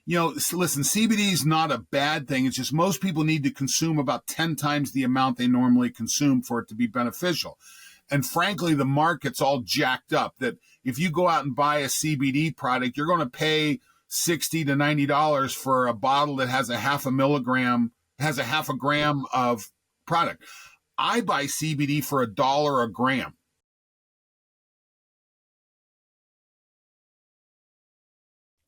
listen, CBD is not a bad thing. It's just most people need to consume about 10 times the amount they normally consume for it to be beneficial. And frankly, the market's all jacked up that if you go out and buy a CBD product, you're going to pay $60 to $90 for a bottle that has a half a gram of product. I buy CBD for $1 a gram.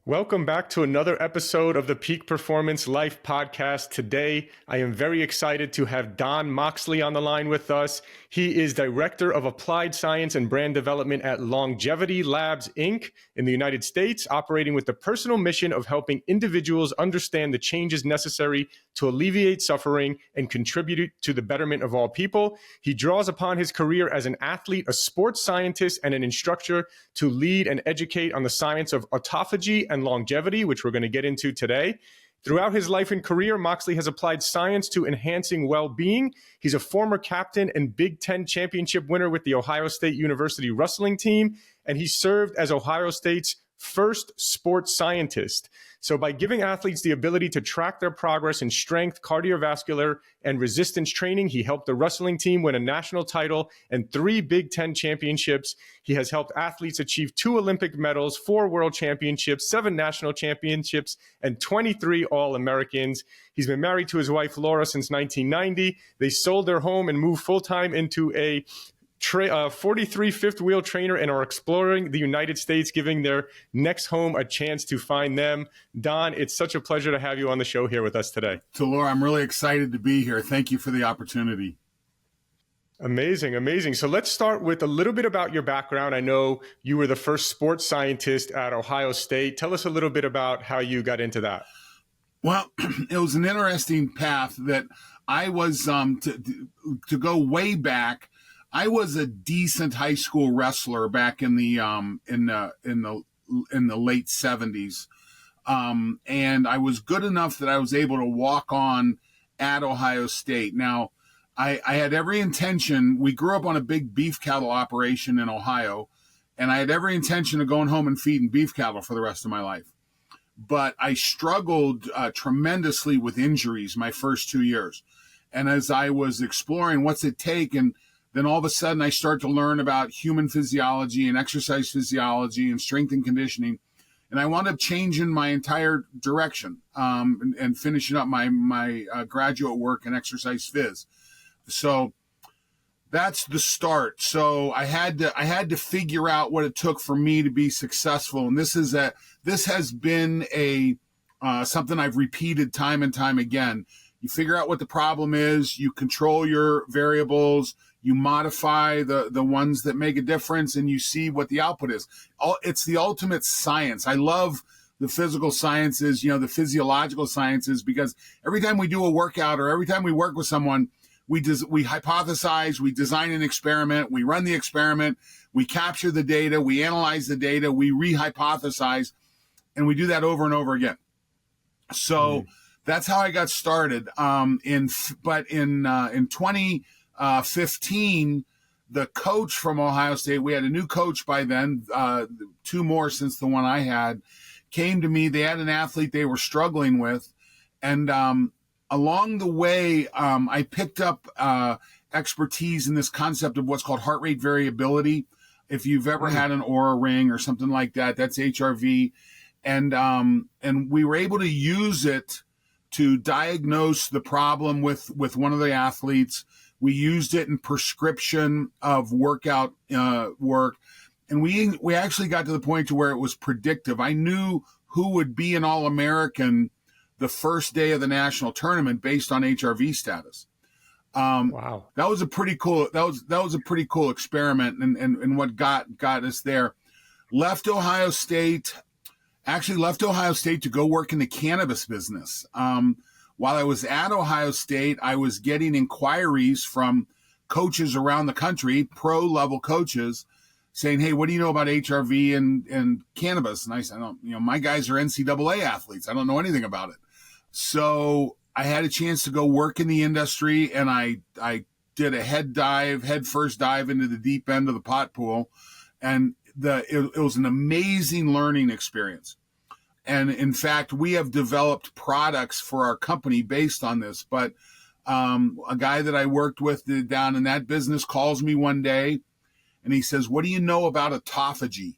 Welcome back to another episode of the Peak Performance Life podcast. Today, I am very excited to have Don Moxley on the line with us. He is Director of Applied Science and Brand Development at Longevity Labs, Inc. in the United States, operating with the personal mission of helping individuals understand the changes necessary to alleviate suffering and contribute to the betterment of all people. He draws upon his career as an athlete, a sports scientist, and an instructor to lead and educate on the science of autophagy and longevity, which we're going to get into today. Throughout his life and career, Moxley has applied science to enhancing well-being. He's a former captain and Big Ten championship winner with the Ohio State University wrestling team, and he served as Ohio State's first sports scientist. So by giving athletes the ability to track their progress in strength, cardiovascular, and resistance training, he helped the wrestling team win a national title and 3 Big Ten championships. He has helped athletes achieve 2 Olympic medals, 4 world championships, 7 national championships, and 23 All-Americans. He's been married to his wife, Laura, since 1990. They sold their home and moved full-time into a 43 fifth wheel trainer and are exploring the United States, giving their next home a chance to find them. Don, it's such a pleasure to have you on the show here with us today. So Laura, I'm really excited to be here. Thank you for the opportunity. Amazing, amazing. So let's start with a little bit about your background. I know you were the first sports scientist at Ohio State. Tell us a little bit about how you got into that. Well, it was an interesting path that I was, to go way back, I was a decent high school wrestler back in the late 70s. And I was good enough that I was able to walk on at Ohio State. Now, I had every intention. We grew up on a big beef cattle operation in Ohio, and I had every intention of going home and feeding beef cattle for the rest of my life. But I struggled tremendously with injuries my first 2 years. And as I was exploring what's it take, and then all of a sudden I start to learn about human physiology and exercise physiology and strength and conditioning. And I wound up changing my entire direction and finishing up my graduate work in exercise phys. So that's the start. So I had to figure out what it took for me to be successful. And this has been something I've repeated time and time again. You figure out what the problem is, you control your variables, you modify the ones that make a difference, and you see what the output is. It's the ultimate science. I love the physical sciences, the physiological sciences, because every time we do a workout or every time we work with someone, we hypothesize, we design an experiment, we run the experiment, we capture the data, we analyze the data, we re-hypothesize, and we do that over and over again. So that's how I got started. In 2015, the coach from Ohio State, we had a new coach by then, 2 more since the one I had, came to me. They had an athlete they were struggling with. And along the way, I picked up expertise in this concept of what's called heart rate variability. If you've ever had an Oura ring or something like that, that's HRV. And we were able to use it to diagnose the problem with one of the athletes. We used it in prescription of workout work. And we actually got to the point to where it was predictive. I knew who would be an All-American the first day of the national tournament based on HRV status. Wow. That was a pretty cool experiment and what got us there. Left Ohio State to go work in the cannabis business. While I was at Ohio State, I was getting inquiries from coaches around the country, pro-level coaches, saying, "Hey, what do you know about HRV and cannabis?" And I said, my guys are NCAA athletes. I don't know anything about it. So I had a chance to go work in the industry, and I did a head first dive into the deep end of the pot pool, and it was an amazing learning experience. And in fact, we have developed products for our company based on this. But a guy that I worked with down in that business calls me one day and he says, "What do you know about autophagy?"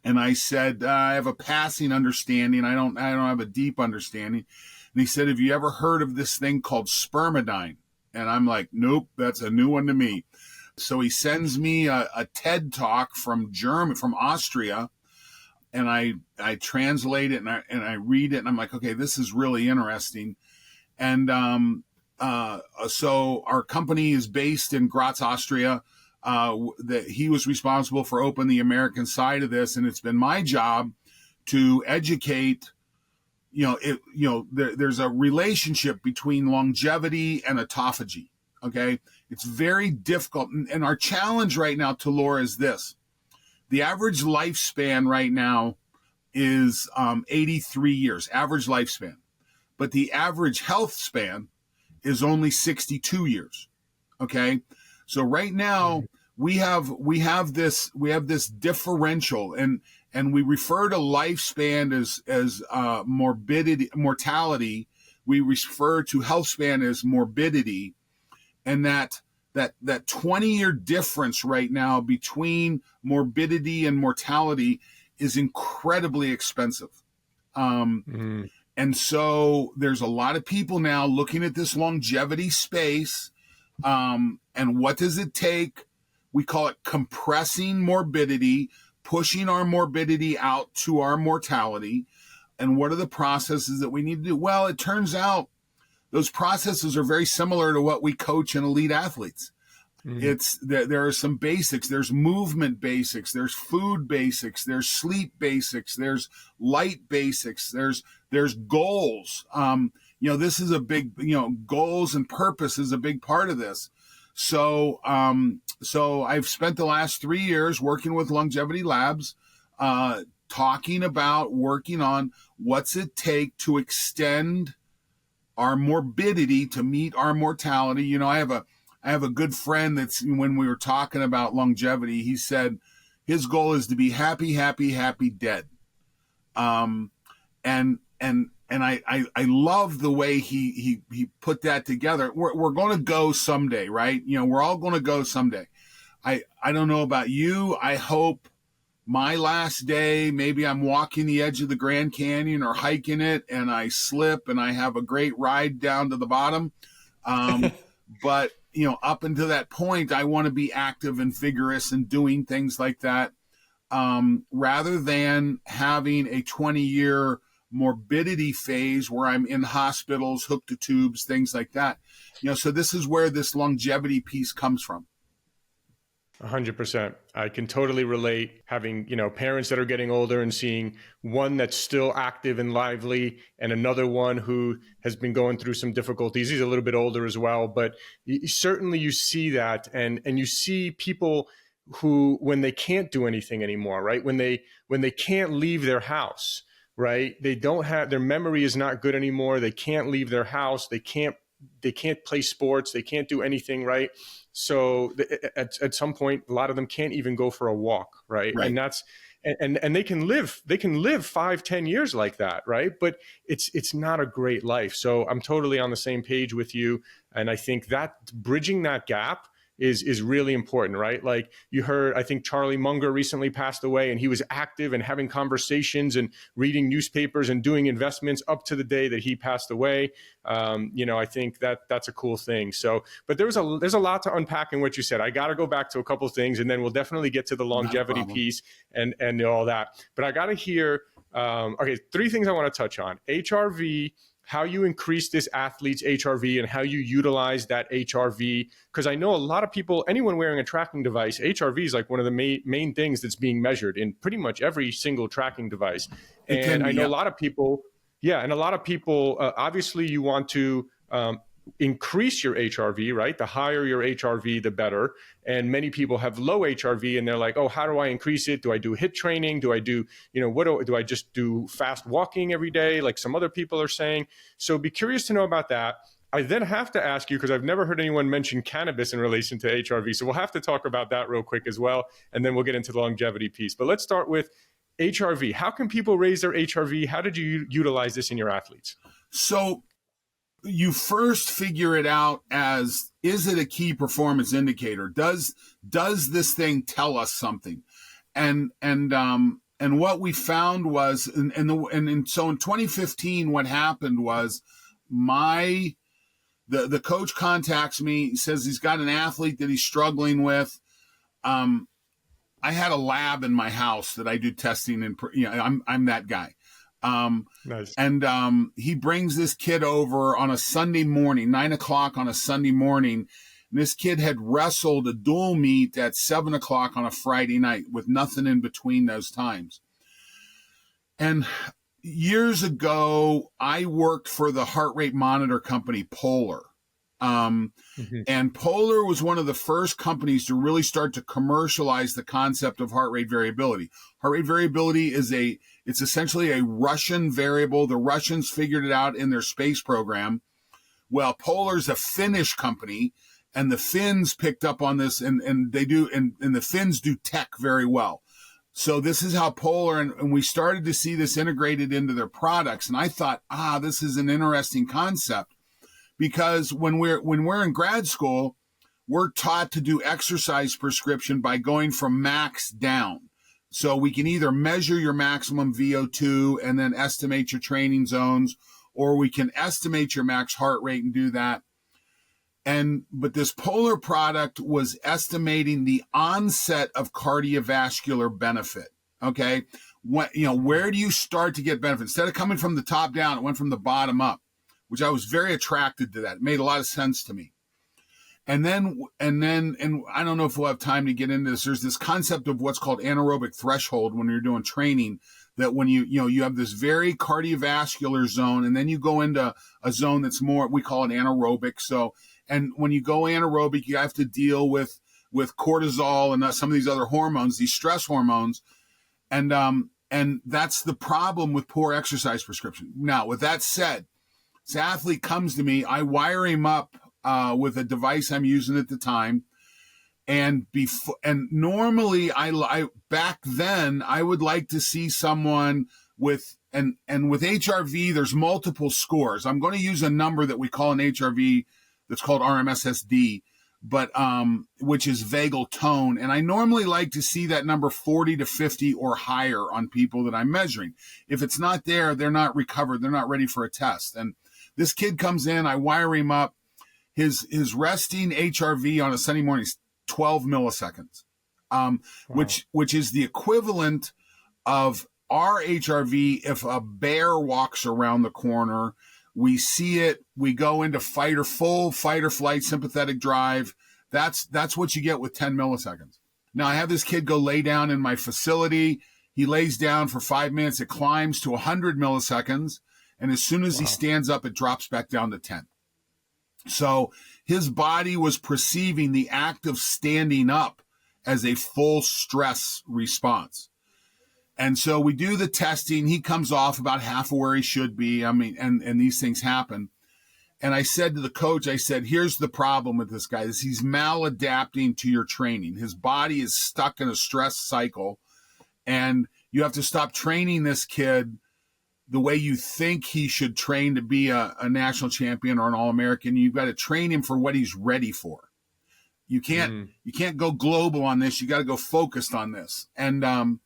And I said, "I have a passing understanding. I don't have a deep understanding." And he said, "Have you ever heard of this thing called Spermidine?" And I'm like, "Nope, that's a new one to me." So he sends me a TED talk from Austria, and I translate it and I read it, and I'm like, okay, this is really interesting. And so our company is based in Graz, Austria. That he was responsible for opening the American side of this, and it's been my job to educate. There's a relationship between longevity and autophagy. Okay, it's very difficult, and our challenge right now, Talor, is this: the average lifespan right now is 83 years, average lifespan, but the average health span is only 62 years. Okay, so right now we have this differential, and we refer to lifespan as mortality. We refer to health span as morbidity, and that 20-year difference right now between morbidity and mortality is incredibly expensive. And so there's a lot of people now looking at this longevity space. And what does it take? We call it compressing morbidity, pushing our morbidity out to our mortality. And what are the processes that we need to do? Well, it turns out those processes are very similar to what we coach in elite athletes. It's there are some basics. There's movement basics. There's food basics. There's sleep basics. There's light basics. There's goals. This is a big, goals and purpose is a big part of this. So I've spent the last 3 years working with Longevity Labs, working on what's it take to extend our morbidity to meet our mortality. I have a good friend that's, when we were talking about longevity, he said his goal is to be happy, happy, happy dead. And I love the way he put that together. We're going to go someday, right? We're all going to go someday. I don't know about you. I hope my last day, maybe I'm walking the edge of the Grand Canyon or hiking it and I slip and I have a great ride down to the bottom. But, up until that point, I want to be active and vigorous and doing things like that, rather than having a 20-year morbidity phase where I'm in hospitals, hooked to tubes, things like that. So this is where this longevity piece comes from. 100%. I can totally relate, having, parents that are getting older and seeing one that's still active and lively and another one who has been going through some difficulties. He's a little bit older as well, but certainly you see that, and you see people who, when they can't do anything anymore, right? When they can't leave their house, right? They don't have, their memory is not good anymore. They can't leave their house. They can't play sports. They can't do anything, right? So at some point, a lot of them can't even go for a walk, right? And that's, and they can live 5-10 years like that, right? But it's not a great life. So I'm totally on the same page with you. And I think that bridging that gap is really important, right? Like you heard, I think Charlie Munger recently passed away, and he was active and having conversations and reading newspapers and doing investments up to the day that he passed away. I think that's a cool thing. So, but there's a lot to unpack in what you said. I got to go back to a couple of things, and then we'll definitely get to the longevity piece and all that. But I got to hear, 3 things I want to touch on: HRV, how you increase this athlete's HRV, and how you utilize that HRV. Because I know a lot of people, anyone wearing a tracking device, HRV is like one of the main things that's being measured in pretty much every single tracking device. And I know a lot of people, obviously you want to increase your HRV, right? The higher your HRV, the better. And many people have low HRV and they're like, oh, how do I increase it? Do I do HIIT training? Do I do, do I just do fast walking every day? Like some other people are saying. So be curious to know about that. I then have to ask you, because I've never heard anyone mention cannabis in relation to HRV. So we'll have to talk about that real quick as well. And then we'll get into the longevity piece. But let's start with HRV. How can people raise their HRV? How did you utilize this in your athletes? So you first figure it out as, is it a key performance indicator? Does this thing tell us something? And what we found was, so in 2015, what happened was the coach contacts me, says he's got an athlete that he's struggling with. I had a lab in my house that I do testing and, I'm that guy. Nice. And he brings this kid over on a Sunday morning, 9:00 on a Sunday morning. And this kid had wrestled a dual meet at 7:00 on a Friday night with nothing in between those times. And years ago, I worked for the heart rate monitor company Polar. And Polar was one of the first companies to really start to commercialize the concept of heart rate variability. Heart rate variability it's essentially a Russian variable. The Russians figured it out in their space program. Well, Polar's a Finnish company, and the Finns picked up on this, and the Finns do tech very well. So this is how Polar, and we started to see this integrated into their products. And I thought, this is an interesting concept. Because when we're in grad school, we're taught to do exercise prescription by going from max down. So we can either measure your maximum VO2 and then estimate your training zones, or we can estimate your max heart rate and do that. But this Polar product was estimating the onset of cardiovascular benefit. Okay. Where do you start to get benefit? Instead of coming from the top down, it went from the bottom up, which I was very attracted to that. It made a lot of sense to me. And then I don't know if we'll have time to get into this. There's this concept of what's called anaerobic threshold when you're doing training, that when you have this very cardiovascular zone, and then you go into a zone that's more, we call it anaerobic. So, and when you go anaerobic, you have to deal with cortisol and some of these other hormones, these stress hormones. And that's the problem with poor exercise prescription. Now, with that said, this athlete comes to me, I wire him up with a device I'm using at the time. And normally I back then I would like to see someone with, and with HRV, there's multiple scores. I'm going to use a number that we call an HRV that's called RMSSD, but which is vagal tone. And I normally like to see that number 40 to 50 or higher on people that I'm measuring. If it's not there, they're not recovered. They're not ready for a test. And this kid comes in, I wire him up. His resting HRV on a Sunday morning is 12 milliseconds, wow. which is the equivalent of our HRV if a bear walks around the corner. We see it, we go into full fight or flight sympathetic drive. That's what you get with 10 milliseconds. Now I have this kid go lay down in my facility. He lays down for 5 minutes. It climbs to 100 milliseconds. And as soon as he stands up, it drops back down to 10. So his body was perceiving the act of standing up as a full stress response. And so we do the testing. He comes off about half of where he should be. I mean, and these things happen. And I said to the coach, I said, here's the problem with this guy, is he's maladapting to your training. His body is stuck in a stress cycle, and you have to stop training this kid the way you think he should train to be a national champion or an All-American. You've got to train him for what he's ready for. You can't go global on this. You got to go focused on this. And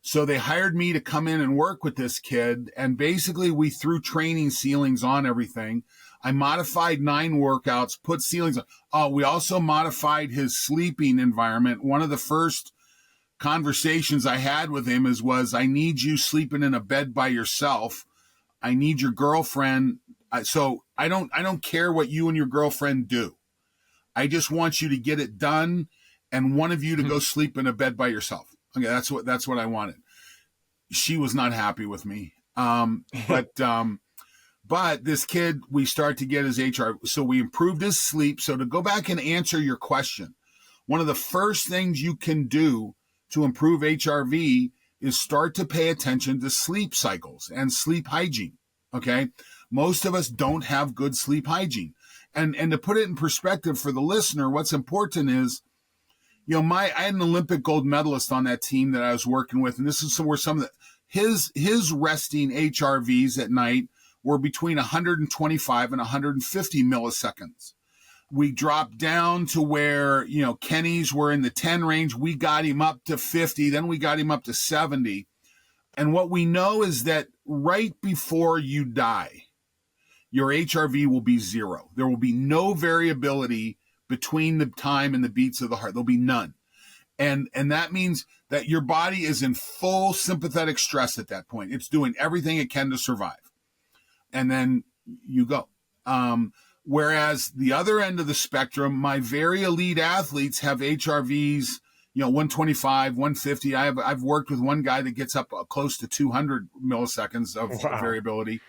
so they hired me to come in and work with this kid. And basically we threw training ceilings on everything. I modified 9 workouts, put ceilings on. We also modified his sleeping environment. One of the first conversations I had with him was, I need you sleeping in a bed by yourself. I need your girlfriend. So I don't care what you and your girlfriend do. I just want you to get it done, and one of you to go sleep in a bed by yourself. Okay. That's what I wanted. She was not happy with me. But this kid, we start to get his HR. So we improved his sleep. So to go back and answer your question, one of the first things you can do to improve HRV is start to pay attention to sleep cycles and sleep hygiene. Okay. Most of us don't have good sleep hygiene. And to put it in perspective for the listener, what's important is I had an Olympic gold medalist on that team that I was working with, and this is where some of his resting HRVs at night were between 125 and 150 milliseconds. We dropped down to where, Kenny's were in the 10 range. We got him up to 50. Then we got him up to 70. And what we know is that right before you die, your HRV will be 0. There will be no variability between the time and the beats of the heart. There'll be none. And that means that your body is in full sympathetic stress at that point. It's doing everything it can to survive. And then you go. Whereas the other end of the spectrum, my very elite athletes have HRVs, 125, 150. I've worked with one guy that gets up close to 200 milliseconds of variability.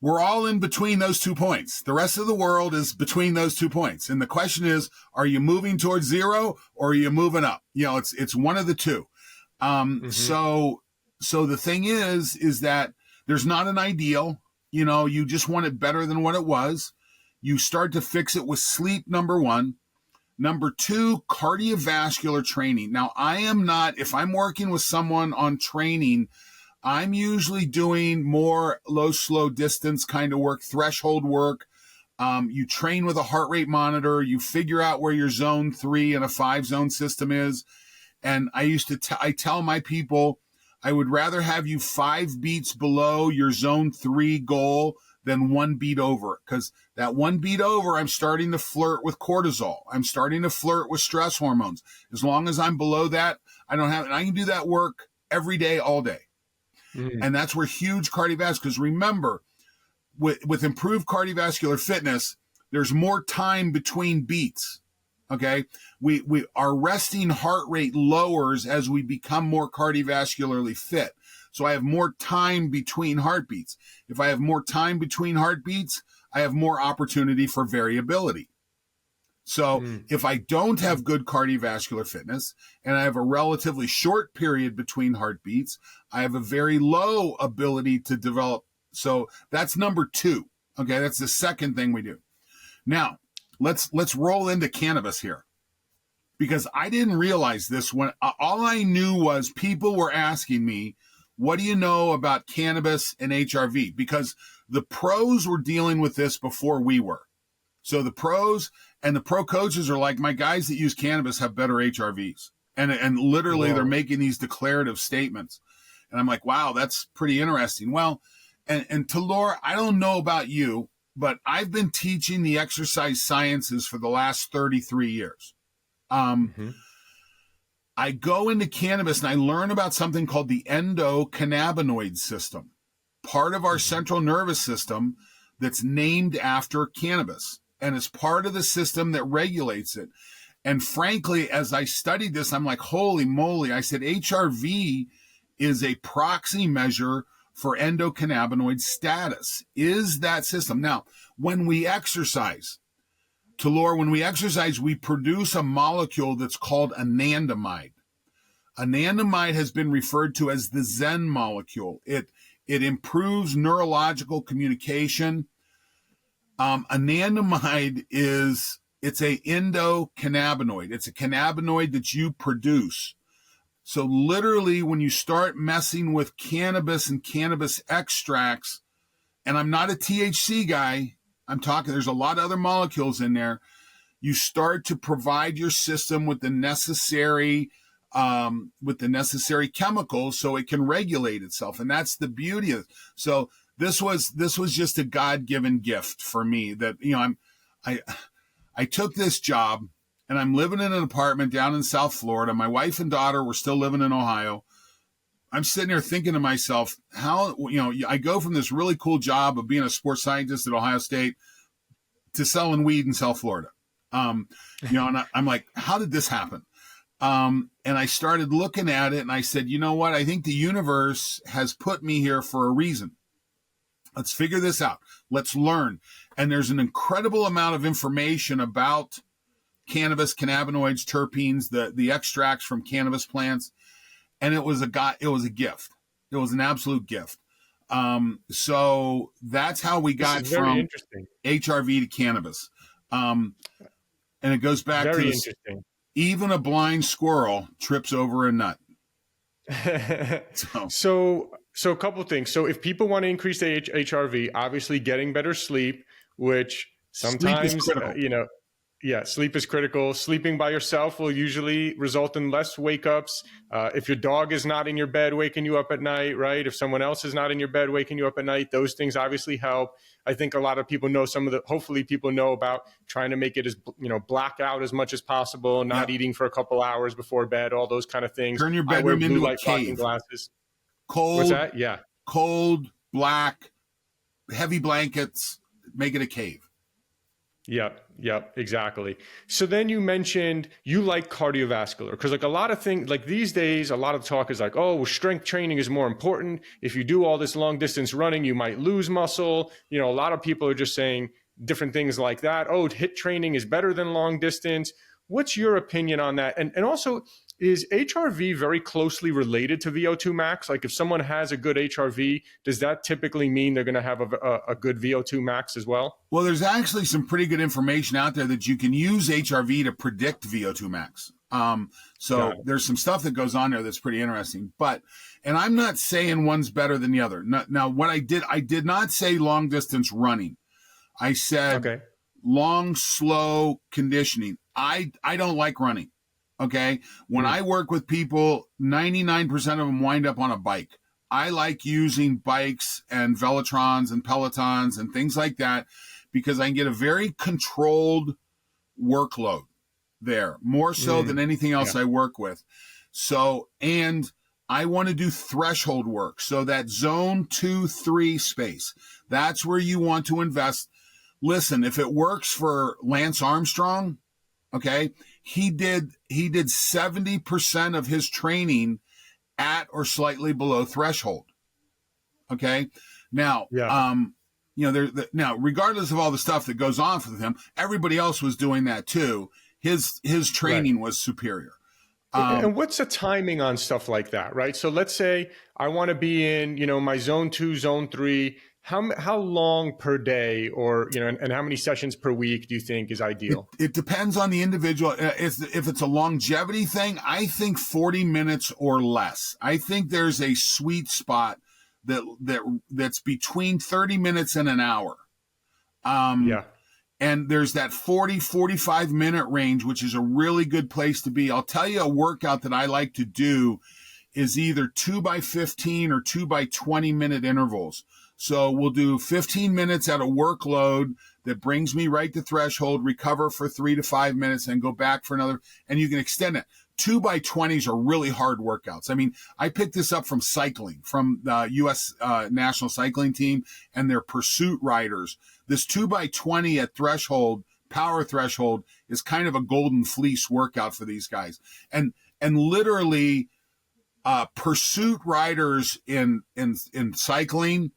We're all in between those 2 points. The rest of the world is between those 2 points. And the question is, are you moving towards 0 or are you moving up? It's one of the two. So the thing is that there's not an ideal. You just want it better than what it was. You start to fix it with sleep, number 1. Number 2, cardiovascular training. Now, I am not, if I'm working with someone on training, I'm usually doing more low, slow distance kind of work, threshold work. You train with a heart rate monitor. You figure out where your zone 3 and a 5 zone system is. And I tell my people, I would rather have you 5 beats below your zone 3 goal than 1 beat over, because that 1 beat over, I'm starting to flirt with cortisol. I'm starting to flirt with stress hormones. As long as I'm below that, I can do that work every day, all day. And that's where huge cardiovascular, because remember, with improved cardiovascular fitness, there's more time between beats. Okay. Our resting heart rate lowers as we become more cardiovascularly fit. So I have more time between heartbeats. If I have more time between heartbeats, I have more opportunity for variability. So if I don't have good cardiovascular fitness and I have a relatively short period between heartbeats, I have a very low ability to develop. So that's number 2. Okay. That's the second thing we do. Now, let's roll into cannabis here, because I didn't realize this when all I knew was people were asking me, what do you know about cannabis and HRV? Because the pros were dealing with this before we were. So the pros and the pro coaches are like, my guys that use cannabis have better HRVs. And literally they're making these declarative statements. And I'm like, wow, that's pretty interesting. Well, and to Laura, I don't know about you, but I've been teaching the exercise sciences for the last 33 years. I go into cannabis and I learn about something called the endocannabinoid system, part of our central nervous system that's named after cannabis. And it's part of the system that regulates it. And frankly, as I studied this, I'm like, holy moly. I said, HRV is a proxy measure for endocannabinoid status. Is that system. Now, when we exercise, we produce a molecule that's called anandamide. Anandamide has been referred to as the Zen molecule. It improves neurological communication. Anandamide it's a endocannabinoid. It's a cannabinoid that you produce. So literally when you start messing with cannabis and cannabis extracts, and I'm not a THC guy, there's a lot of other molecules in there. You start to provide your system with the necessary chemicals so it can regulate itself. And that's the beauty of it. So this was just a God-given gift for me that, I took this job and I'm living in an apartment down in South Florida. My wife and daughter were still living in Ohio. I'm sitting there thinking to myself, how, I go from this really cool job of being a sports scientist at Ohio State to selling weed in South Florida. And I'm like, how did this happen? And I started looking at it and I said, you know what? I think the universe has put me here for a reason. Let's figure this out. Let's learn. And there's an incredible amount of information about cannabis, cannabinoids, terpenes, the extracts from cannabis plants. And it was a gift. It was an absolute gift. So that's how we got from HRV to cannabis. And it goes back to Very this, interesting. even a blind squirrel trips over a nut. So a couple things. So if people want to increase their HRV, obviously getting better sleep, which Sleep is sometimes, critical. yeah, sleep is critical. Sleeping by yourself will usually result in less wake ups. If your dog is not in your bed waking you up at night, right? If someone else is not in your bed waking you up at night, those things obviously help. I think a lot of people know hopefully people know about trying to make it as, black out as much as possible, not eating for a couple hours before bed, all those kind of things. Turn your I wear bedroom blue into a light blocking cave. glasses. Cold. What's that? Yeah. Cold, black, heavy blankets, make it a cave. Yep, exactly. So then you mentioned you like cardiovascular because like a lot of things like these days, a lot of talk is like, oh, well, strength training is more important. If you do all this long distance running, you might lose muscle. A lot of people are just saying different things like that. Oh, HIIT training is better than long distance. What's your opinion on that? And also, is HRV very closely related to VO2 max? Like if someone has a good HRV, does that typically mean they're going to have a good VO2 max as well? Well, there's actually some pretty good information out there that you can use HRV to predict VO2 max. So there's some stuff that goes on there that's pretty interesting. And I'm not saying one's better than the other. Now what I did not say long distance running. I said long, slow conditioning. I don't like running. Okay. When I work with people, 99% of them wind up on a bike. I like using bikes and Velotrons and Pelotons and things like that because I can get a very controlled workload there, more so than anything else I work with. So, and I want to do threshold work. So that zone 2-3 space, that's where you want to invest. Listen, if it works for Lance Armstrong, okay, he did 70% of his training at or slightly below threshold. Okay. Now, now, regardless of all the stuff that goes on with him, everybody else was doing that too. His training was superior. And what's the timing on stuff like that, right? So let's say I want to be in, my zone 2, zone 3. How long per day or, and how many sessions per week do you think is ideal? It depends on the individual. If it's a longevity thing, I think 40 minutes or less. I think there's a sweet spot that's between 30 minutes and an hour. And there's that 45 minute range, which is a really good place to be. I'll tell you a workout that I like to do is either 2x15 or 2x20 minute intervals. So we'll do 15 minutes at a workload that brings me right to threshold, recover for 3 to 5 minutes, and go back for another. And you can extend it. 2x20s are really hard workouts. I mean, I picked this up from cycling, from the U.S. National Cycling Team and their pursuit riders. This 2x20 at threshold, power threshold, is kind of a golden fleece workout for these guys. And literally, pursuit riders in cycling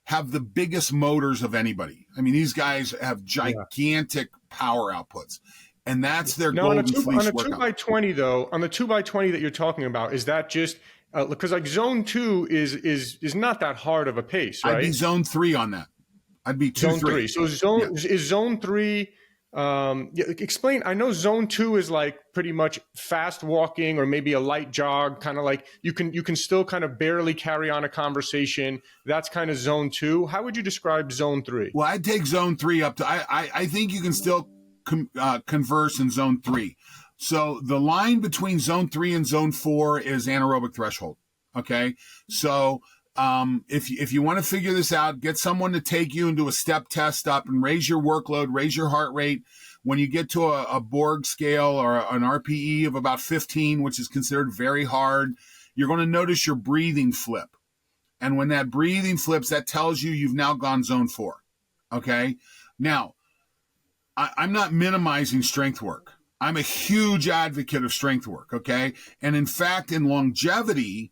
have the biggest motors of anybody. I mean, these guys have gigantic power outputs, and that's their golden fleece workout. On the 2x20 though, on the 2x20 that you're talking about, is that just because like zone 2 is not that hard of a pace, right? I'd be zone 3 on that. I'd be zone 3. So is zone 3. Explain. I know zone 2 is like pretty much fast walking or maybe a light jog, kind of like you can still kind of barely carry on a conversation. That's kind of zone 2. How would you describe zone 3? Well, I'd take zone 3 up to, I think you can still converse in zone 3. So the line between zone 3 and zone 4 is anaerobic threshold. Okay. So, if you want to figure this out, get someone to take you and do a step test up and raise your workload, raise your heart rate. When you get to a Borg scale or an RPE of about 15, which is considered very hard, you're going to notice your breathing flip. And when that breathing flips, that tells you you've now gone zone 4. Okay. Now, I'm not minimizing strength work. I'm a huge advocate of strength work. Okay. And in fact, in longevity,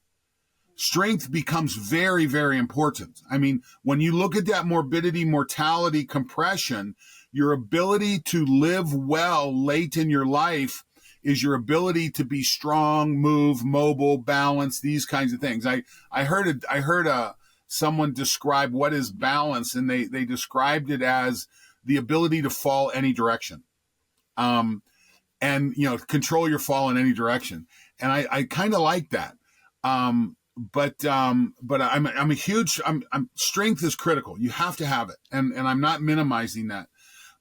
strength becomes very, very important. I mean, when you look at that morbidity, mortality, compression, your ability to live well late in your life is your ability to be strong, move, mobile, balance, these kinds of things. I heard someone describe what is balance, and they described it as the ability to fall any direction. and, control your fall in any direction. And I kind of like that. But I'm a huge, strength is critical. You have to have it. And I'm not minimizing that.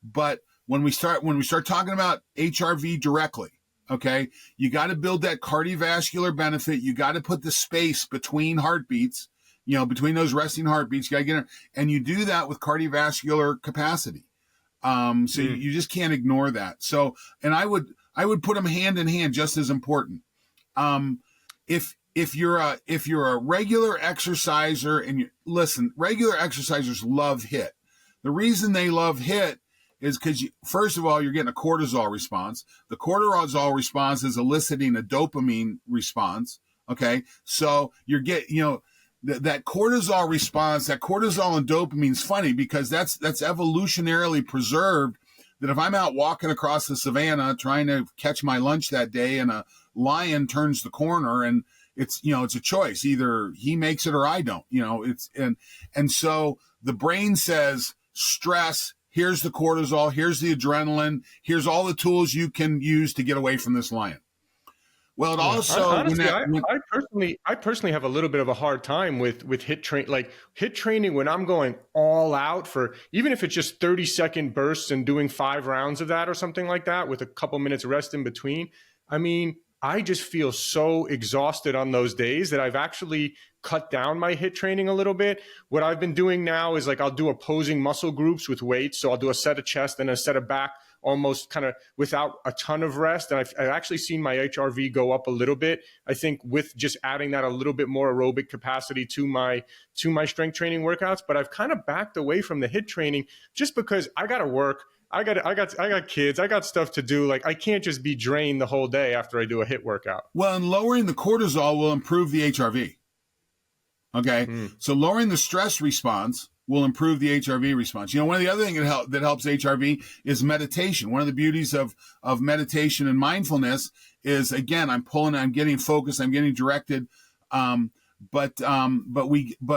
But when we start talking about HRV directly, okay, you got to build that cardiovascular benefit. You got to put the space between heartbeats, between those resting heartbeats. You got to get it. And you do that with cardiovascular capacity. You just can't ignore that. So, and I would put them hand in hand, just as important. If you're a regular exerciser, and listen, regular exercisers love HIIT. The reason they love HIIT is because, first of all, you're getting a cortisol response. The cortisol response is eliciting a dopamine response. Okay. So you're getting, that cortisol response, that cortisol and dopamine is funny because that's evolutionarily preserved, that if I'm out walking across the savannah trying to catch my lunch that day and a lion turns the corner, and it's a choice. Either he makes it or I don't, and so the brain says stress, here's the cortisol, here's the adrenaline, here's all the tools you can use to get away from this lion. Well, it also, honestly, I personally have a little bit of a hard time with HIIT training when I'm going all out for, even if it's just 30-second bursts and doing 5 rounds of that or something like that with a couple minutes rest in between. I mean, I just feel so exhausted on those days that I've actually cut down my HIIT training a little bit. What I've been doing now is I'll do opposing muscle groups with weights. So I'll do a set of chest and a set of back, almost kind of without a ton of rest. And I've actually seen my HRV go up a little bit. I think with just adding that a little bit more aerobic capacity to my strength training workouts. But I've kind of backed away from the HIIT training just because I got to work. I got kids. I got stuff to do. I can't just be drained the whole day after I do a HIIT workout. Well, and lowering the cortisol will improve the HRV. Okay. So lowering the stress response will improve the HRV response. One of the other things that helps HRV is meditation. One of the beauties of meditation and mindfulness is, again, I'm getting focused, I'm getting directed. But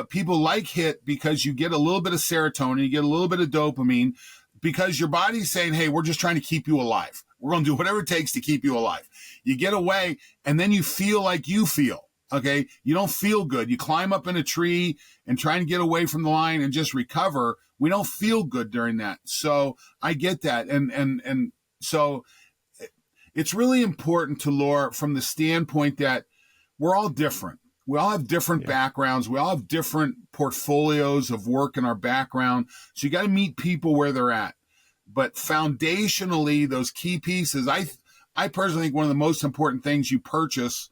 people like HIIT because you get a little bit of serotonin, you get a little bit of dopamine, because your body's saying, hey, we're just trying to keep you alive. We're going to do whatever it takes to keep you alive. You get away, and then you feel like you feel, okay? You don't feel good. You climb up in a tree and trying to get away from the lion and just recover. We don't feel good during that. So I get that. And so it's really important to Laura from the standpoint that we're all different. We all have different backgrounds. We all have different portfolios of work in our background. So you got to meet people where they're at. But foundationally, those key pieces, I personally think one of the most important things you purchase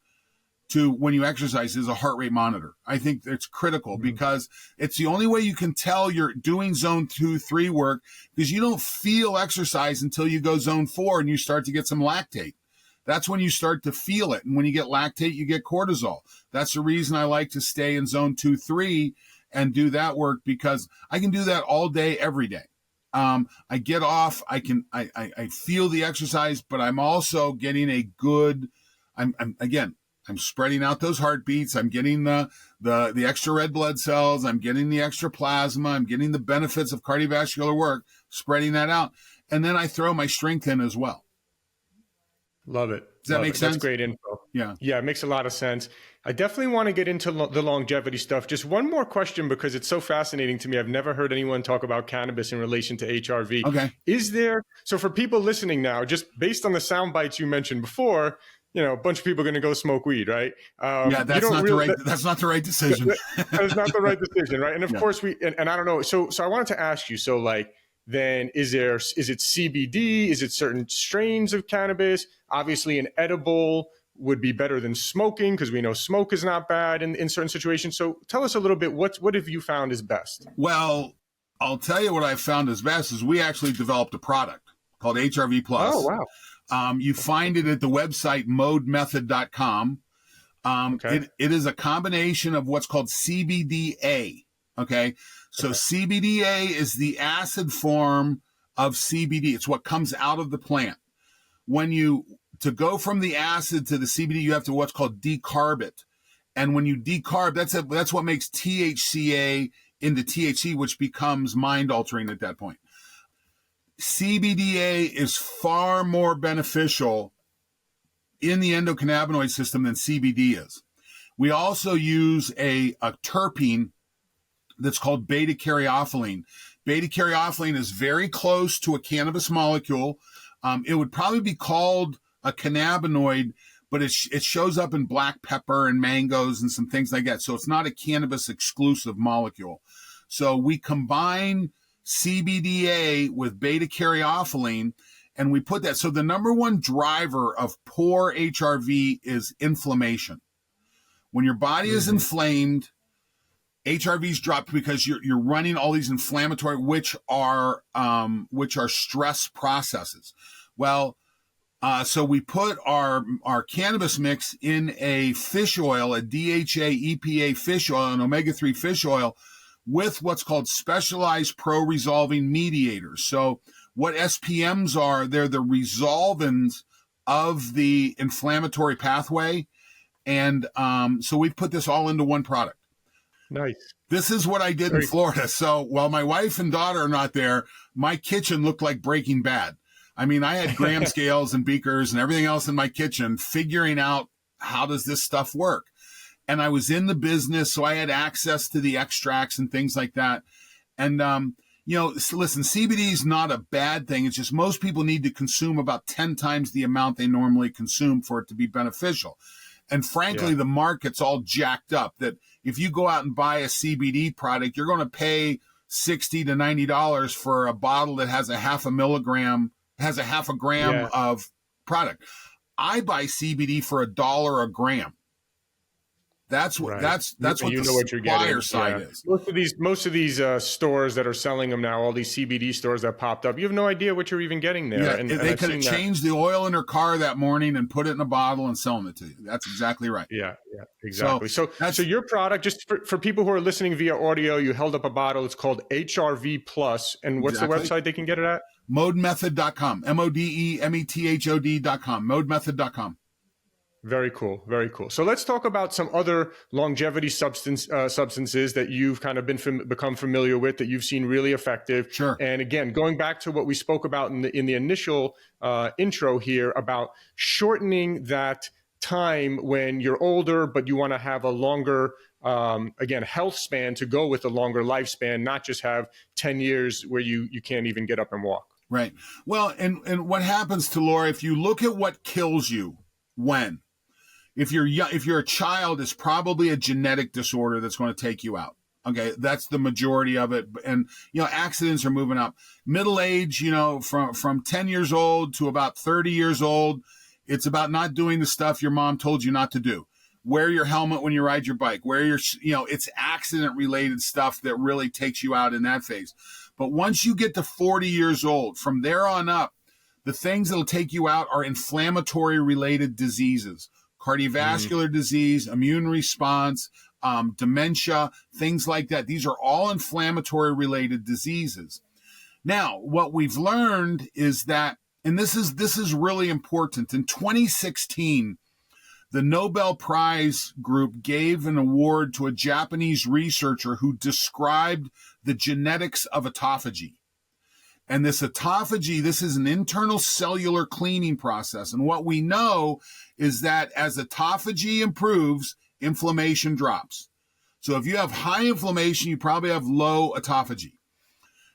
to when you exercise is a heart rate monitor. I think it's critical because it's the only way you can tell you're doing zone 2, 3 work, because you don't feel exercise until you go zone 4 and you start to get some lactate. That's when you start to feel it. And when you get lactate, you get cortisol. That's the reason I like to stay in zone 2, 3 and do that work, because I can do that all day, every day. I get off, I feel the exercise, but I'm also getting a good, I'm spreading out those heartbeats. I'm getting the extra red blood cells. I'm getting the extra plasma. I'm getting the benefits of cardiovascular work, spreading that out. And then I throw my strength in as well. Love it. Does that make sense? That's great info. Yeah, it makes a lot of sense. I definitely want to get into the longevity stuff. Just one more question, because it's so fascinating to me. I've never heard anyone talk about cannabis in relation to HRV. Okay. So for people listening now, just based on the sound bites you mentioned before, a bunch of people are going to go smoke weed, right? That's not the right decision. That's not the right decision, right? And of course and I don't know. So I wanted to ask you, then is it CBD? Is it certain strains of cannabis? Obviously an edible would be better than smoking, because we know smoke is not bad in certain situations. So tell us a little bit, what have you found is best? Well, I'll tell you what I found is best is we actually developed a product called HRV Plus. Oh, wow. You find it at the website modemethod.com. Okay. It is a combination of what's called CBDA. Okay. So CBDA is the acid form of CBD. It's what comes out of the plant. To go from the acid to the CBD, you have to what's called decarb it. And when you decarb, that's what makes THCA into THC, which becomes mind altering at that point. CBDA is far more beneficial in the endocannabinoid system than CBD is. We also use a terpene that's called beta-caryophyllene. Beta-caryophyllene is very close to a cannabis molecule. It would probably be called a cannabinoid, but it shows up in black pepper and mangoes and some things like that. So it's not a cannabis exclusive molecule. So we combine CBDA with beta-caryophyllene, and we put that. So the number one driver of poor HRV is inflammation. When your body is inflamed, HRVs drop because you're running all these inflammatory, which are stress processes. Well, so we put our cannabis mix in a fish oil, a DHA EPA fish oil, an omega-3 fish oil, with what's called specialized pro-resolving mediators. So what SPMs are, they're the resolvins of the inflammatory pathway. And so we put this all into one product. Nice. This is what I did in Florida. So while my wife and daughter are not there, my kitchen looked like Breaking Bad. I mean, I had gram scales and beakers and everything else in my kitchen, figuring out how does this stuff work. And I was in the business, so I had access to the extracts and things like that. And, listen, CBD is not a bad thing. It's just most people need to consume about 10 times the amount they normally consume for it to be beneficial. And frankly, the market's all jacked up that if you go out and buy a CBD product, you're going to pay $60 to $90 for a bottle that has a half a gram of product. I buy CBD for $1 a gram. That's what that's what the supplier side is. Most of these stores that are selling them now, all these CBD stores that popped up, you have no idea what you're even getting there. Yeah, and they could have changed the oil in their car that morning and put it in a bottle and selling it to you. That's exactly right. Yeah, exactly. So your product, just for people who are listening via audio, you held up a bottle. It's called HRV Plus, and what's the website they can get it at? Modemethod.com. MODEMETHOD.com. Modemethod.com. Very cool. Very cool. So let's talk about some other longevity substances that you've kind of become familiar with, that you've seen really effective. Sure. And again, going back to what we spoke about in the initial intro here about shortening that time when you're older, but you want to have a longer, health span to go with a longer lifespan, not just have 10 years where you can't even get up and walk. Right. Well, and what happens to Laura, if you look at what kills you when? If you're a child, it's probably a genetic disorder that's going to take you out. Okay, that's the majority of it. And accidents are moving up. Middle age, from 10 years old to about 30 years old, it's about not doing the stuff your mom told you not to do. Wear your helmet when you ride your bike. It's accident related stuff that really takes you out in that phase. But once you get to 40 years old, from there on up, the things that'll take you out are inflammatory related diseases. Cardiovascular disease, immune response, dementia, things like that. These are all inflammatory related diseases. Now, what we've learned is that, and this is really important, in 2016, the Nobel Prize group gave an award to a Japanese researcher who described the genetics of autophagy. And this autophagy, this is an internal cellular cleaning process. And what we know is that as autophagy improves, inflammation drops. So if you have high inflammation, you probably have low autophagy.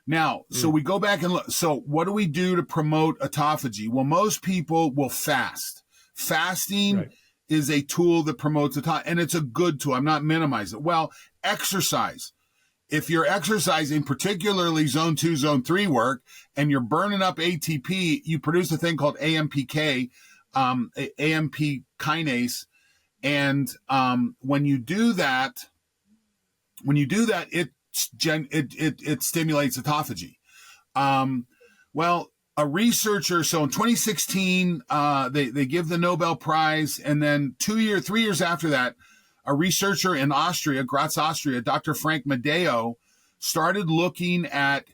Now, so we go back and look. So what do we do to promote autophagy? Well, most people will fast. Fasting is a tool that promotes autophagy, and it's a good tool. I'm not minimizing it. Well, exercise. If you're exercising, particularly zone 2, zone 3 work, and you're burning up ATP, you produce a thing called AMPK, AMP kinase. And when you do that, it stimulates autophagy. A researcher, so in 2016, they give the Nobel Prize, and then 3 years after that, a researcher in Austria, Graz, Austria, Dr. Frank Medeo, started looking at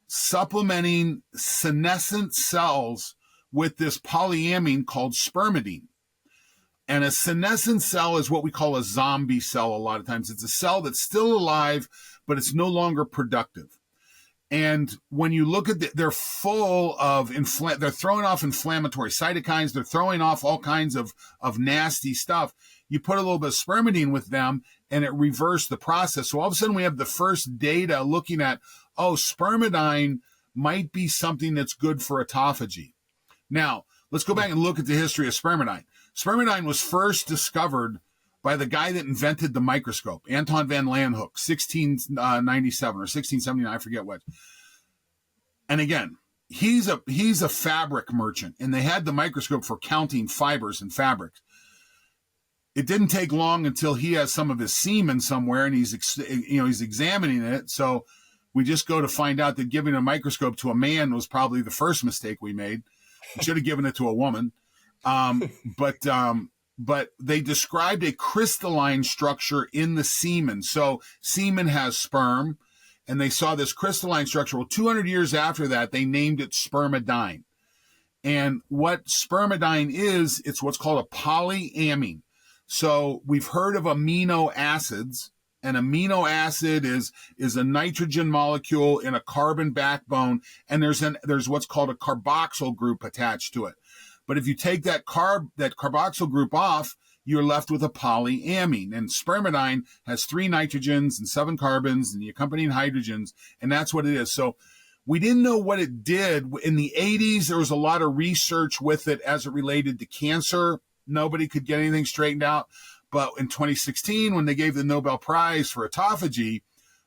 supplementing senescent cells with this polyamine called spermidine. And a senescent cell is what we call a zombie cell a lot of times. It's a cell that's still alive, but it's no longer productive. And when you look at they're full of they're throwing off inflammatory cytokines. They're throwing off all kinds of nasty stuff. You put a little bit of spermidine with them and it reversed the process. So all of a sudden we have the first data looking at, spermidine might be something that's good for autophagy. Now, let's go back and look at the history of spermidine. Spermidine was first discovered by the guy that invented the microscope, Anton van Leeuwenhoek, 1697 or 1679, I forget what. And again, he's a fabric merchant, and they had the microscope for counting fibers and fabrics. It didn't take long until he has some of his semen somewhere, and he's examining it. So we just go to find out that giving a microscope to a man was probably the first mistake we made. We should have given it to a woman. But they described a crystalline structure in the semen. So semen has sperm, and they saw this crystalline structure. Well, 200 years after that, they named it spermidine. And what spermidine is, it's what's called a polyamine. So we've heard of amino acids. An amino acid is a nitrogen molecule in a carbon backbone, and there's what's called a carboxyl group attached to it. But if you take that carboxyl group off, you're left with a polyamine. And spermidine has 3 nitrogens and 7 carbons and the accompanying hydrogens, and that's what it is. So we didn't know what it did. In the 80s, there was a lot of research with it as it related to cancer. Nobody could get anything straightened out. But in 2016, when they gave the Nobel Prize for autophagy,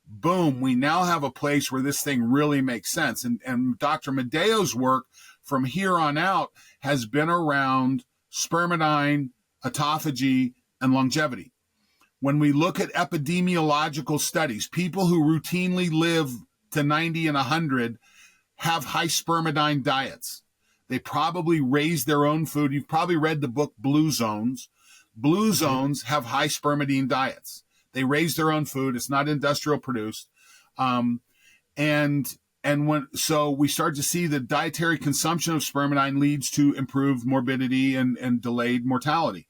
boom, we now have a place where this thing really makes sense. And Dr. Medeo's work from here on out has been around spermidine, autophagy, and longevity. When we look at epidemiological studies, people who routinely live to 90 and 100 have high spermidine diets. They probably raise their own food. You've probably read the book Blue Zones. Blue Zones have high spermidine diets. They raise their own food. It's not industrial produced. So we start to see that dietary consumption of spermidine leads to improved morbidity and delayed mortality.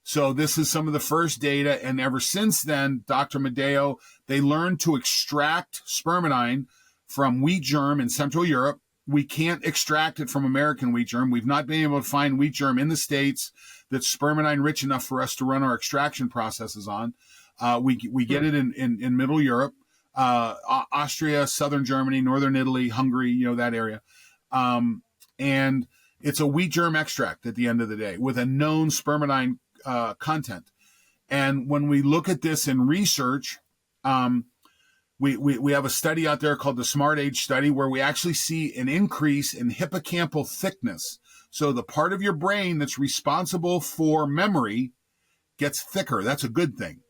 So this is some of the first data. And ever since then, Dr. Medeo, they learned to extract spermidine from wheat germ in Central Europe. We can't extract it from American wheat germ. We've not been able to find wheat germ in the States that's spermidine rich enough for us to run our extraction processes on. We get it in Middle Europe, Austria, Southern Germany, Northern Italy, Hungary, that area. And it's a wheat germ extract at the end of the day with a known spermidine content. And when we look at this in research, we have a study out there called the Smart Age study where we actually see an increase in hippocampal thickness. So the part of your brain that's responsible for memory gets thicker. That's a good thing.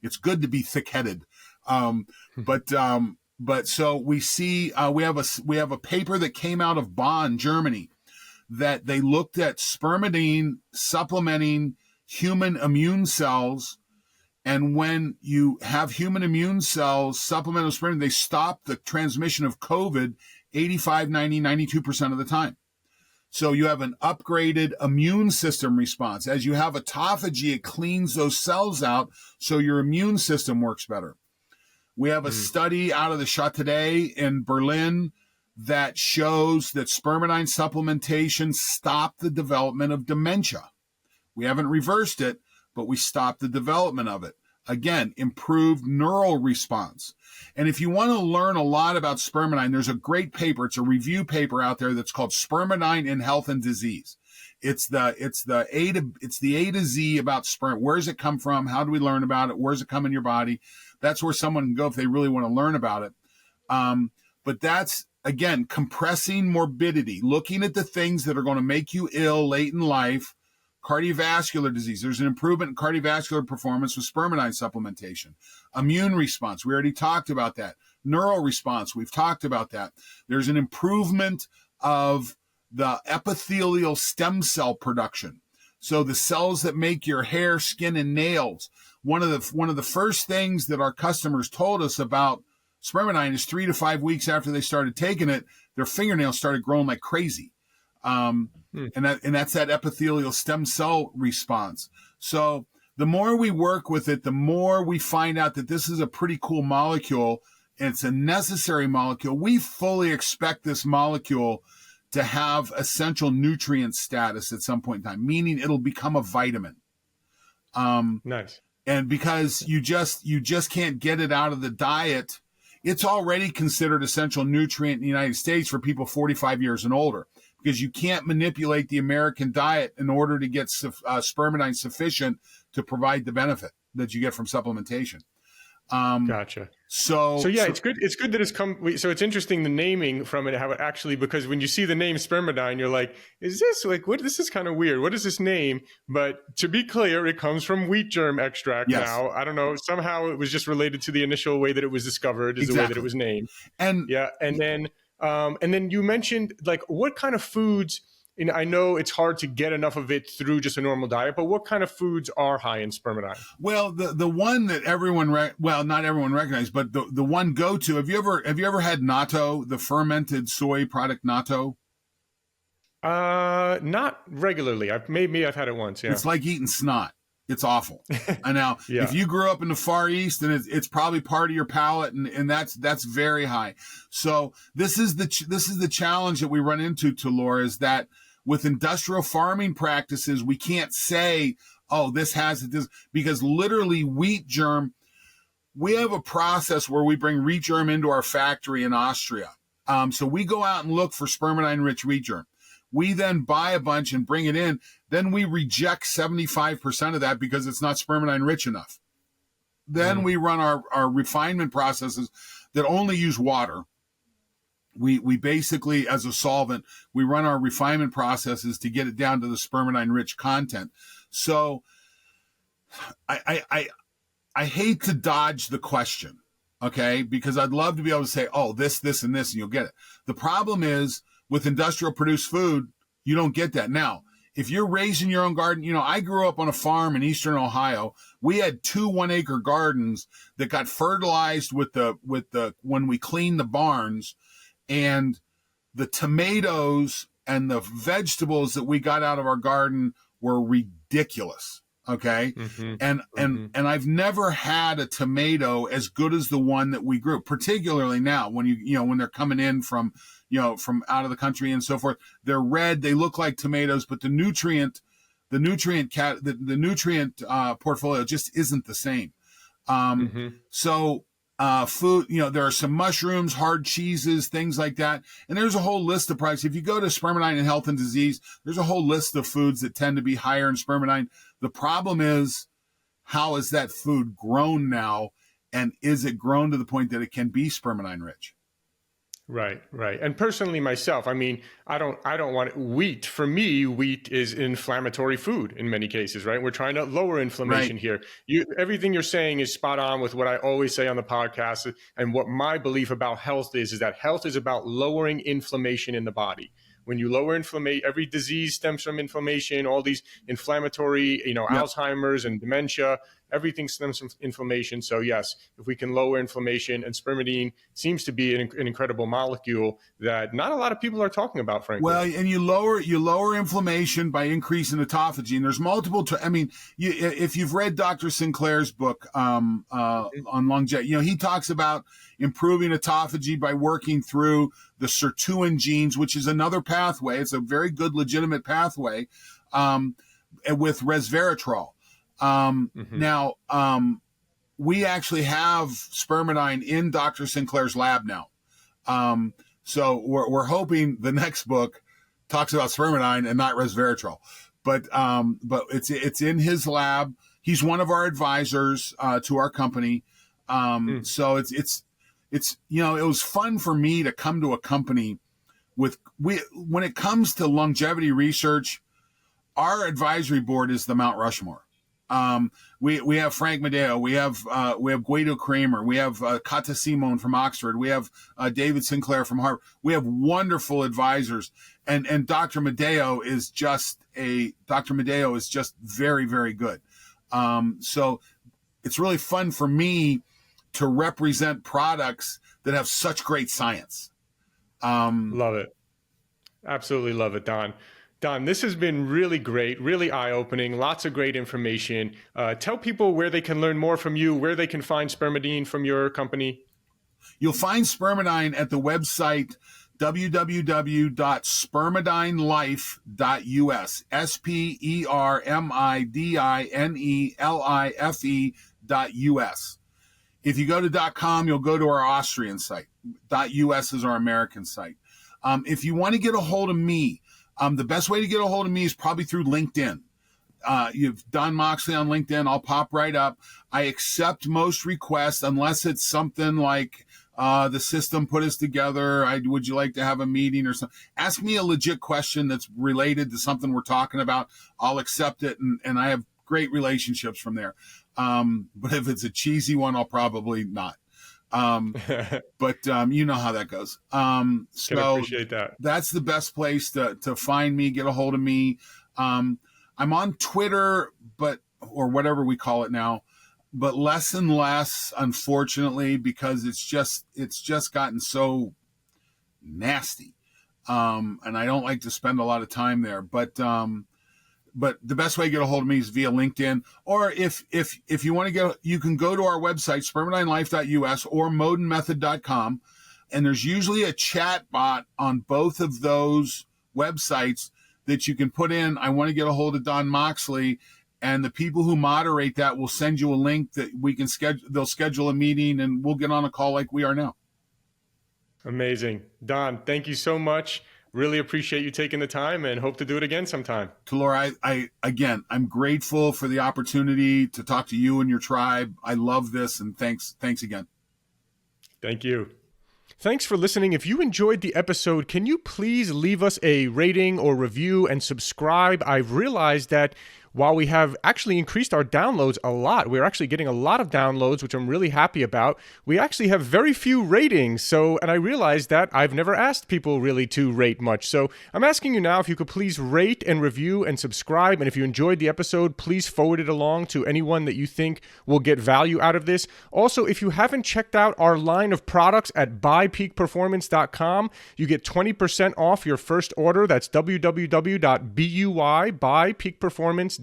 It's good to be thick-headed. But so we see, we have a paper that came out of Bonn, Germany, that they looked at spermidine supplementing human immune cells. And when you have human immune cells supplemented with spermidine, they stop the transmission of COVID 85, 90, 92% of the time. So you have an upgraded immune system response. As you have autophagy, it cleans those cells out so your immune system works better. We have a study out of the Charité in Berlin that shows that spermidine supplementation stopped the development of dementia. We haven't reversed it, but we stopped the development of it. Again, improved neural response. And if you want to learn a lot about spermidine, there's a great paper. It's a review paper out there that's called Spermidine in Health and Disease. It's the A to Z about sperm. Where does it come from? How do we learn about it? Where does it come in your body? That's where someone can go if they really want to learn about it. But that's, again, compressing morbidity, looking at the things that are going to make you ill late in life. Cardiovascular disease. There's an improvement in cardiovascular performance with spermidine supplementation. Immune response. We already talked about that. Neural response. We've talked about that. There's an improvement of the epithelial stem cell production. So the cells that make your hair, skin, and nails. One of the first things that our customers told us about spermidine is 3 to 5 weeks after they started taking it, their fingernails started growing like crazy. And that's that epithelial stem cell response. So the more we work with it, the more we find out that this is a pretty cool molecule. It's a necessary molecule. We fully expect this molecule to have essential nutrient status at some point in time, meaning it'll become a vitamin. Nice. And because you just can't get it out of the diet, it's already considered essential nutrient in the United States for people 45 years and older, because you can't manipulate the American diet in order to get spermidine sufficient to provide the benefit that you get from supplementation. Gotcha. So yeah, it's good. It's good that it's come. So it's interesting, the naming from it, how it actually, because when you see the name Spermidine, you're like, is this like, what? This is kind of weird. What is this name? But to be clear, it comes from wheat germ extract. Yes. Now, I don't know. Somehow it was just related to the initial way that it was discovered, is the way that it was named. And yeah. And then you mentioned, like, what kind of foods, and I know it's hard to get enough of it through just a normal diet, but what kind of foods are high in spermidine? Well, the one that everyone, not everyone recognizes, but the one go-to, have you ever had natto, the fermented soy product natto? Not regularly. Maybe I've had it once. Yeah. It's like eating snot. It's awful. And now, if you grew up in the Far East, then it's probably part of your palate, and that's very high. So this is the challenge that we run into, Laura, is that with industrial farming practices, we can't say, oh, this has this, because literally wheat germ, we have a process where we bring wheat germ into our factory in Austria. So we go out and look for spermidine-rich wheat germ. We then buy a bunch and bring it in. Then we reject 75% of that because it's not spermidine-rich enough. Then we run our refinement processes that only use water. We basically, as a solvent, we run our refinement processes to get it down to the spermidine-rich content. So I hate to dodge the question, okay? Because I'd love to be able to say, oh, this, and this, and you'll get it. The problem is with industrial produced food, you don't get that. Now, if you're raising your own garden, I grew up on a farm in eastern Ohio. We had 2 1-acre gardens that got fertilized with when we cleaned the barns. And the tomatoes and the vegetables that we got out of our garden were ridiculous. Okay. And I've never had a tomato as good as the one that we grew, particularly now when when they're coming in from out of the country and so forth. They're red. They look like tomatoes, but the nutrient portfolio just isn't the same. So, food, there are some mushrooms, hard cheeses, things like that. And there's a whole list of products. If you go to Spermidine and Health and Disease, there's a whole list of foods that tend to be higher in spermidine. The problem is, how is that food grown now? And is it grown to the point that it can be spermidine rich? Right. And personally myself, I mean, I don't want wheat. For me, wheat is inflammatory food in many cases, right? We're trying to lower inflammation here. Everything you're saying is spot on with what I always say on the podcast. And what my belief about health is that health is about lowering inflammation in the body. When you lower inflammation, every disease stems from inflammation, all these inflammatory, Alzheimer's and dementia, everything stems from inflammation. So yes, if we can lower inflammation, and spermidine seems to be an incredible molecule that not a lot of people are talking about, frankly. Well, and you lower inflammation by increasing autophagy. And there's multiple, if you've read Dr. Sinclair's book on longevity, he talks about improving autophagy by working through the sirtuin genes, which is another pathway. It's a very good, legitimate pathway, with resveratrol. Now, we actually have spermidine in Dr. Sinclair's lab now. So we're hoping the next book talks about spermidine and not resveratrol, but it's in his lab. He's one of our advisors, to our company. So it was fun for me to come to a company when it comes to longevity research, our advisory board is the Mount Rushmore. We have Frank Medeo, we have Guido Kramer, we have Kata Simone from Oxford, we have David Sinclair from Harvard. We have wonderful advisors, and Dr. Medeo is just very, very good. So it's really fun for me to represent products that have such great science. Love it. Absolutely love it, Don. Don, this has been really great, really eye-opening, lots of great information. Tell people where they can learn more from you, where they can find Spermidine from your company. You'll find Spermidine at the website www.spermidinelife.us, SPERMIDINELIFE.us. If you go to .com, you'll go to our Austrian site. .us is our American site. If you want to get a hold of me, the best way to get a hold of me is probably through LinkedIn. You've Don Moxley on LinkedIn. I'll pop right up. I accept most requests unless it's something like the system put us together. Would you like to have a meeting or something? Ask me a legit question that's related to something we're talking about. I'll accept it, and I have great relationships from there. But if it's a cheesy one, I'll probably not. But you know how that goes. Can So appreciate that. that's the best place to find me, get a hold of me. I'm on Twitter, or whatever we call it now, but less and less, unfortunately, because it's just gotten so nasty. And I don't like to spend a lot of time there, but the best way to get a hold of me is via LinkedIn, or if you want to you can go to our website, spermidinelife.us or modenmethod.com. And there's usually a chat bot on both of those websites that you can put in, I want to get a hold of Don Moxley, and the people who moderate that will send you a link that we can schedule. They'll schedule a meeting and we'll get on a call like we are now. Amazing. Don, thank you so much. Really appreciate you taking the time and hope to do it again sometime. Talora, I'm grateful for the opportunity to talk to you and your tribe. I love this, and thanks again. Thank you. Thanks for listening. If you enjoyed the episode, can you please leave us a rating or review and subscribe? I've realized that while we have actually increased our downloads a lot, we're actually getting a lot of downloads, which I'm really happy about. We actually have very few ratings. And I realized that I've never asked people really to rate much. So I'm asking you now if you could please rate and review and subscribe. And if you enjoyed the episode, please forward it along to anyone that you think will get value out of this. Also, if you haven't checked out our line of products at buypeakperformance.com, you get 20% off your first order. That's www.buypeakperformance.com.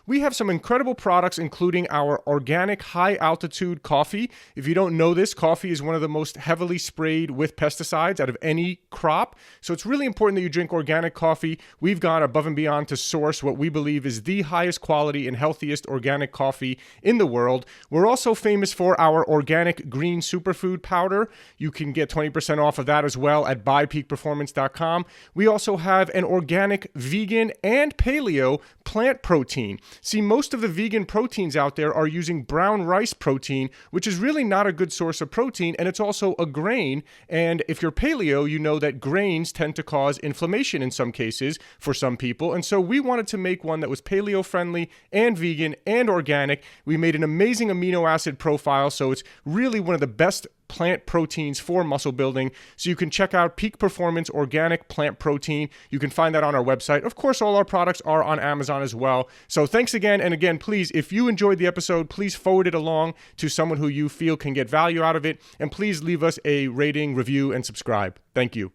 We have some incredible products, including our organic high-altitude coffee. If you don't know this, coffee is one of the most heavily sprayed with pesticides out of any crop. So it's really important that you drink organic coffee. We've gone above and beyond to source what we believe is the highest quality and healthiest organic coffee in the world. We're also famous for our organic green superfood powder. You can get 20% off of that as well at buypeakperformance.com. We also have an organic vegan and paleo plant protein. See, most of the vegan proteins out there are using brown rice protein, which is really not a good source of protein, and it's also a grain. And if you're paleo, you know that grains tend to cause inflammation in some cases for some people. And so we wanted to make one that was paleo friendly and vegan and organic. We made an amazing amino acid profile, so it's really one of the best plant proteins for muscle building. So you can check out Peak Performance Organic Plant Protein. You can find that on our website. Of course, all our products are on Amazon as well. So thanks again. And again, please, if you enjoyed the episode, please forward it along to someone who you feel can get value out of it. And please leave us a rating, review, and subscribe. Thank you.